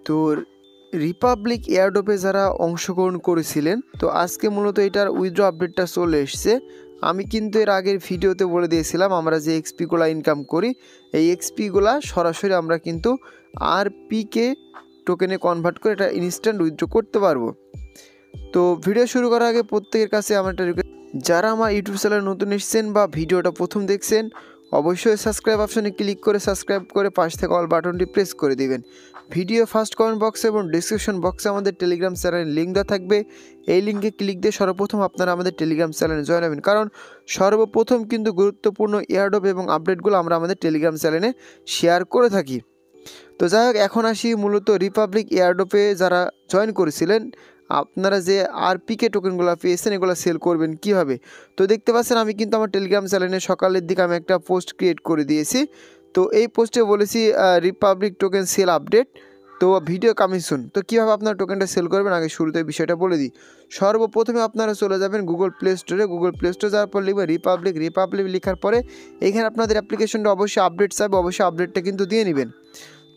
তো রিপাবলিক এয়ারড্রপে যারা অংশগ্রহণ করেছিলেন, তো আজকে মূলত এটার উইথড্র আপডেটটা চলে এসছে। আমি কিন্তু এর আগের ভিডিওতে বলে দিয়েছিলাম আমরা যে এক্সপিগুলো ইনকাম করি, এই এক্সপিগুলো সরাসরি আমরা কিন্তু আরপিকে টোকেনে কনভার্ট করে এটা ইনস্ট্যান্ট উইথড্র করতে পারবো। তো ভিডিও শুরু করার আগে প্রত্যেকের কাছে আমার একটা রিকোয়েস্ট, যারা আমার ইউটিউব চ্যানেলে নতুন এসেছেন বা ভিডিওটা প্রথম দেখছেন, অবশ্যই সাবস্ক্রাইব অপশনে ক্লিক করে সাবস্ক্রাইব করে পাশ থেকে অল বাটনটি প্রেস করে দিবেন। ভিডিও ফার্স্ট কমেন্ট বক্সে এবং ডিসক্রিপশন বক্সে আমাদের টেলিগ্রাম চ্যানেলের লিঙ্ক দেওয়া থাকবে। এই লিঙ্কে ক্লিক দিয়ে সর্বপ্রথম আপনারা আমাদের টেলিগ্রাম চ্যানেলে জয়েন হবেন, কারণ সর্বপ্রথম কিন্তু গুরুত্বপূর্ণ এয়ারড্রপ এবং আপডেটগুলো আমরা আমাদের টেলিগ্রাম চ্যানেলে শেয়ার করে থাকি। তো যাই হোক, এখন আসি মূলত রিপাবলিক এয়ারড্রপে যারা জয়েন করেছিলেন, আপনারা যে আরপিকে টোকেনগুলো পেয়েছেন এগুলো সেল করবেন কিভাবে। তো দেখতে পাচ্ছেন আমি কিন্তু আমার টেলিগ্রাম চ্যানেলে সকালের দিকে আমি একটা পোস্ট ক্রিয়েট করে দিয়েছি। তো এই পোস্টে বলেছি রিপাবলিক টোকেন সেল আপডেট, তো ভিডিও কামিং সুন। তো কীভাবে আপনারা টোকেনটা সেল করবেন আগে শুরুতে বিষয়টা বলে দিই। সর্বপ্রথমে আপনারা চলে যাবেন গুগল প্লে স্টোরে। গুগল প্লে স্টোরে যাওয়ার পর লিখবেন রিপাবলিক লেখার পরে এখানে আপনাদের অ্যাপ্লিকেশনটা অবশ্যই আপডেট চাইবে, অবশ্যই আপডেটটা কিন্তু দিয়ে নেবেন।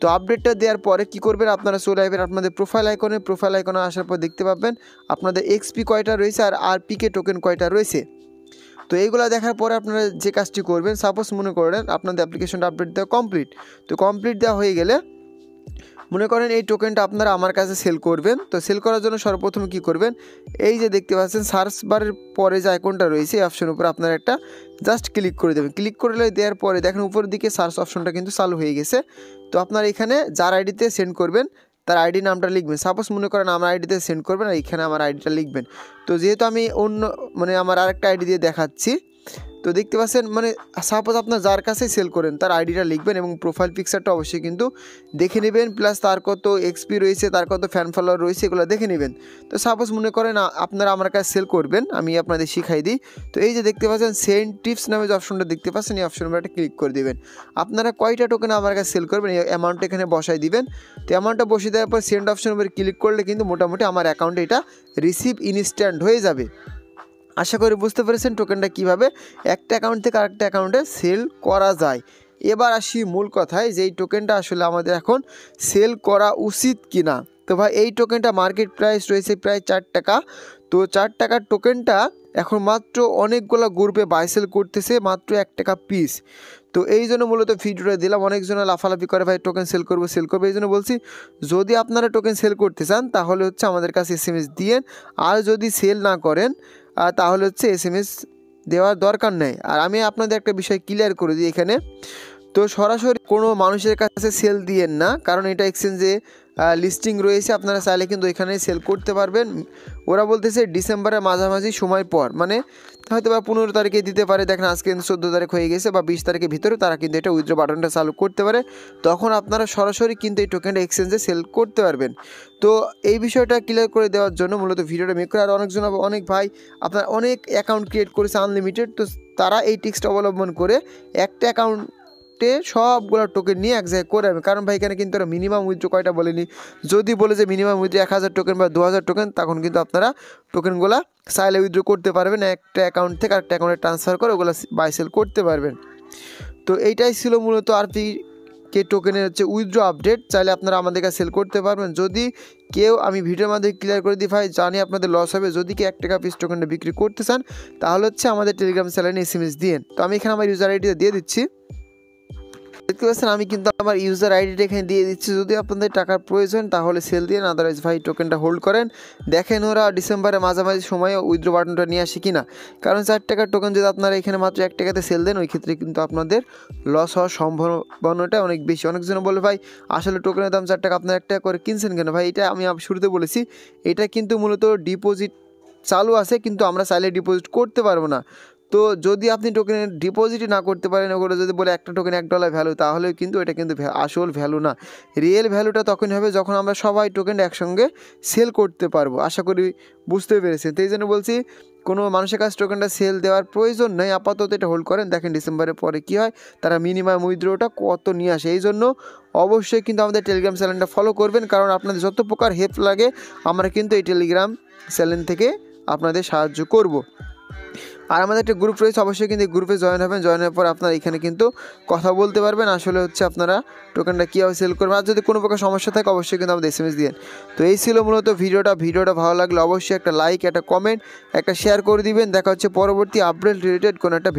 তো আপডেটটা দেওয়ার পরে কী করবেন, আপনারা চলে আসবেন আপনাদের প্রোফাইল আইকনে আসার পর দেখতে পাবেন আপনাদের এক্সপি কয়টা রয়েছে আর আরপিকে টোকেন কয়টা রয়েছে। তো এইগুলো দেখার পরে আপনারা যে কাজটি করবেন, সাপোজ মনে করেন আপনাদের অ্যাপ্লিকেশনটা আপডেট দেওয়া কমপ্লিট। তো কমপ্লিট দেওয়া হয়ে গেলে মনে করেন এই টোকেনটা আপনারা আমার কাছে সেল করবেন। তো সেল করার জন্য সর্বপ্রথমে কী করবেন, এই যে দেখতে পাচ্ছেন সার্চ বারের পরে যে আইকনটা রয়েছে এই অপশনের উপরে আপনারা একটা জাস্ট ক্লিক করে দেবেন। ক্লিক করলে দেওয়ার পরে দেখেন উপরের দিকে সার্চ অপশনটা কিন্তু চালু হয়ে গেছে। তো আপনারা এখানে যার আইডিতে সেন্ড করবেন তার আইডি নামটা লিখবেন। সাপোজ মনে করেন আমার আইডিতে সেন্ড করবেন আর এখানে আমার আইডিটা লিখবেন। তো যেহেতু আমি আমার আরেকটা আইডি দিয়ে দেখাচ্ছি, তো দেখতে পাচ্ছেন সাপোজ আপনার যার কাছে সেল করেন তার আইডিটা লিখবেন এবং প্রোফাইল পিকচারটা অবশ্যই কিন্তু দেখে নেবেন, প্লাস তার কত এক্সপি রয়েছে, তার কত ফ্যান ফলোয়ার রয়েছে এগুলো দেখে নেবেন। তো সাপোজ মনে করেন আপনারা আমার কাছে সেল করবেন, আমি আপনাদের শিখাই দিই। তো এই যে দেখতে পাচ্ছেন সেন্ড টিপস নামে যে অপশনটা দেখতে পাচ্ছেন, এই অপশনের উপরে একটা ক্লিক করে দেবেন। আপনারা কয়টা টোকেন আমার কাছে সেল করবেন এই অ্যামাউন্টটা এখানে বসাই দিবেন। তো অ্যামাউন্টটা বসিয়ে দেওয়ার পর সেন্ড অপশনের উপরে ক্লিক করলে কিন্তু মোটামুটি আমার অ্যাকাউন্টে এটা রিসিভ ইনস্ট্যান্ট হয়ে যাবে। আশা করি বুঝতে পেরেছেন টোকেনটা কীভাবে একটা অ্যাকাউন্ট থেকে আরেকটা অ্যাকাউন্টে সেল করা যায়। এবার আসি মূল কথায় যে এই টোকেনটা আসলে আমাদের এখন সেল করা উচিত কি না। তো ভাই এই টোকেনটা মার্কেট প্রাইস রয়েছে প্রায় 4 টাকা। তো 4 টাকার টোকেনটা এখন মাত্র অনেকগুলো গ্রুপে বাই সেল করতেছে মাত্র 1 টাকা পিস। তো এই জন্য মূলত ভিডিওটা দিলাম। অনেকজনে লাফালাফি করে ভাই টোকেন সেল করবো এই জন্য বলছি, যদি আপনারা টোকেন সেল করতে চান তাহলে হচ্ছে আমাদের কাছে SMS দিয়েন, আর যদি সেল না করেন তাহলে হচ্ছে SMS দেওয়ার দরকার নেই। আর আমি আপনাদের একটা বিষয় ক্লিয়ার করে দিই এখানে, তো সরাসরি কোনো মানুষের কাছে সেল দিয়েন না, কারণ এটা এক্সচেঞ্জে লিস্টিং রয়েছে, আপনারা চাইলে কিন্তু এখানে সেল করতে পারবেন। ওরা বলতেছে ডিসেম্বরের মাঝামাঝি সময় পর, হয়তো বা 15 তারিখে দিতে পারে, দেখেন আজকে কিন্তু 14 তারিখ হয়ে গেছে, বা 20 তারিখের ভিতরে তারা কিন্তু এটা উইথড্র বাটনটা চালু করতে পারে। তখন আপনারা সরাসরি কিন্তু এই টোকেনটা এক্সচেঞ্জে সেল করতে পারবেন। তো এই বিষয়টা ক্লিয়ার করে দেওয়ার জন্য মূলত ভিডিওটা মেক করে। আর অনেক ভাই আপনার অনেক অ্যাকাউন্ট ক্রিয়েট করেছে আনলিমিটেড, তো তারা এই টিক্সটা অবলম্বন করে একটা অ্যাকাউন্টে সবগুলো টোকেন নিয়ে এক জায়গায় করে যাবে। কারণ ভাই এখানে কিন্তু ওরা মিনিমাম উইথড্র কয়টা বলেনি, যদি বলে যে মিনিমাম উইথড্র 1000 টোকেন বা 2000 টোকেন, তখন কিন্তু আপনারা টোকেনগুলো চাইলে উইথড্র করতে পারবেন, একটা অ্যাকাউন্ট থেকে আরেকটা অ্যাকাউন্টে ট্রান্সফার করে ওগুলো বাই সেল করতে পারবেন। তো এইটাই ছিল মূলত আরপিকে টোকেনের হচ্ছে উইথড্র আপডেট। চাইলে আপনারা আমাদের কাছে সেল করতে পারবেন। যদি কেউ, আমি ভিডিওর মাধ্যমে ক্লিয়ার করে দিই ভাই, জানি আপনাদের লস হবে, যদি কি 1 টাকা পিস টোকেনটা বিক্রি করতে চান তাহলে হচ্ছে আমাদের টেলিগ্রাম চ্যানেলে SMS দিন। তো আমি এখানে আমার ইউজার আইডিটা দিয়ে দিচ্ছি। দেখতে পাচ্ছেন আমি কিন্তু আমার ইউজার আইডিটা এখানে দিয়ে দিচ্ছি। যদি আপনাদের টাকার প্রয়োজন তাহলে সেল দিন, আদারওয়াইজ ভাই টোকেনটা হোল্ড করেন। দেখেন ওরা ডিসেম্বরের মাঝামাঝি সময়ে উইথড্র বাটনটা নিয়ে আসে কিনা, কারণ 4 টাকার টোকেন যদি আপনারা এখানে মাত্র 1 টাকাতে সেল দেন, ওই ক্ষেত্রে কিন্তু আপনাদের লস হওয়ার সম্ভাবনাটা অনেক বেশি। অনেকজন বলে ভাই আসলে টোকেনের দাম 4 টাকা, আপনারা 1 টাকা করে কিনছেন কেন? ভাই এটা আমি শুরুতে বলেছি, এটা কিন্তু মূলত ডিপোজিট চালু আছে, কিন্তু আমরা চাইলে ডিপোজিট করতে পারবো না। তো যদি আপনি টোকেনের ডিপোজিটই না করতে পারেন, ওগুলো যদি বলে একটা টোকেন $1 ভ্যালু, তাহলে কিন্তু এটা কিন্তু আসল ভ্যালু না। রিয়েল ভ্যালুটা তখনই হবে যখন আমরা সবাই টোকেনটা একসঙ্গে সেল করতে পারবো। আশা করি বুঝতে পেরেছেন। তো এই জন্য বলছি কোনো মানুষের কাছে টোকেনটা সেল দেওয়ার প্রয়োজন নেই, আপাতত এটা হোল্ড করেন। দেখেন ডিসেম্বরের পরে কী হয়, তারা মিনিমাম উইথড্রটা কত নিয়ে আসে। এই জন্য অবশ্যই কিন্তু আমাদের টেলিগ্রাম চ্যানেলটা ফলো করবেন, কারণ আপনাদের যত প্রকার হেল্প লাগে আমরা কিন্তু এই টেলিগ্রাম চ্যানেল থেকে আপনাদের সাহায্য করব। আর আমাদের একটা গ্রুপ রয়েছে, অবশ্যই কিন্তু এই গ্রুপে জয়েন হবেন। জয়েন হওয়ার পর আপনারা এখানে কিন্তু কথা বলতে পারবেন, আসলে হচ্ছে আপনারা টোকেনটা কীভাবে সেল করবেন। আর যদি কোনো প্রকার সমস্যা থাকে অবশ্যই কিন্তু আমাদের SMS দিন। তো এই ছিল মূলত ভিডিওটা ভালো লাগলে অবশ্যই একটা লাইক, একটা কমেন্ট, একটা শেয়ার করে দিবেন। দেখা হচ্ছে পরবর্তী আপডেট রিলেটেড কোনো একটা